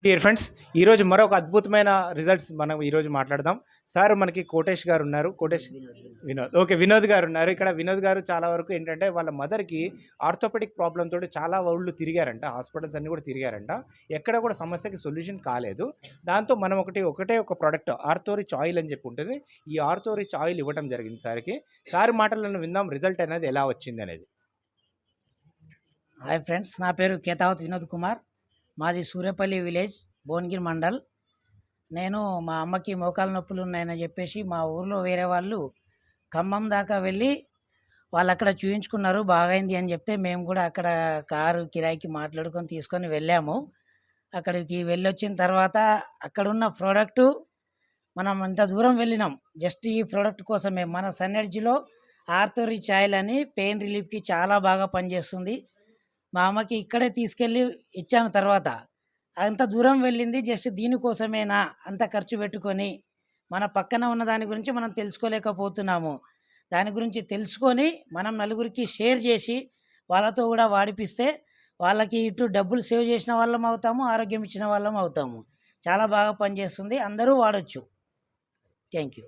Dear friends, ఈరోజు మరొక అద్భుతమైన రిజల్ట్స్ మనం ఈరోజు మాట్లాడదాం. సార్ మనకి కోటేష్ గారు ఉన్నారు. వినోద్. ఓకే. వినోద్ గారు ఉన్నారు. ఇక్కడ వినోద్ గారు చాలా వరకు ఏంటంటే వాళ్ళ మదర్‌కి ఆర్థోపెడిక్ ప్రాబ్లమ్ తోటి చాలా ఊళ్ళు తిరిగారంట. హాస్పిటల్స్ అన్నీ కూడా తిరిగారంట. ఎక్కడ కూడా సమస్యకి సొల్యూషన్ కాలేదు. దాంతో మనం ఒకటే ఒక ప్రొడక్ట్ ఆర్థో రిచ్ ఆయిల్ అని చెప్పి ఉంటుంది. ఈ ఆర్థో రిచ్ ఆయిల్ ఇవ్వటం జరిగింది సార్‌కి. సార్ మాటలను విందాం రిజల్ట్ అనేది ఎలా వచ్చిందనేది. హాయ్ ఫ్రెండ్స్, నా పేరు కేతావత్ వినోద్ కుమార్. మాది సూర్యపల్లి విలేజ్, భువనగిరి మండల్. నేను మా అమ్మకి మోకాలు నొప్పులు ఉన్నాయని చెప్పేసి మా ఊర్లో వేరే వాళ్ళు ఖమ్మం దాకా వెళ్ళి వాళ్ళు అక్కడ చూయించుకున్నారు, బాగైంది అని చెప్తే మేము కూడా అక్కడ కారు కిరాయికి మాట్లాడుకొని తీసుకొని వెళ్ళాము. అక్కడికి వెళ్ళొచ్చిన తర్వాత అక్కడున్న ప్రోడక్టు మనం ఇంత దూరం వెళ్ళినాం జస్ట్ ఈ ప్రోడక్ట్ కోసమే. మన సన్నెడ్జ్లో ఆర్థో రిచ్ ఆయిల్ అని పెయిన్ రిలీఫ్కి చాలా బాగా పనిచేస్తుంది. మా అమ్మకి ఇక్కడే తీసుకెళ్ళి ఇచ్చాను. తర్వాత అంత దూరం వెళ్ళింది జస్ట్ దీనికోసమేనా అంత ఖర్చు పెట్టుకొని? మన పక్కన ఉన్న దాని గురించి మనం తెలుసుకోలేకపోతున్నాము. దాని గురించి తెలుసుకొని మనం నలుగురికి షేర్ చేసి వాళ్ళతో కూడా వాడిపిస్తే వాళ్ళకి ఇటు డబ్బులు సేవ్ చేసిన వాళ్ళం అవుతాము, ఆరోగ్యం ఇచ్చిన వాళ్ళం అవుతాము. చాలా బాగా పనిచేస్తుంది, అందరూ వాడచ్చు. Thank you.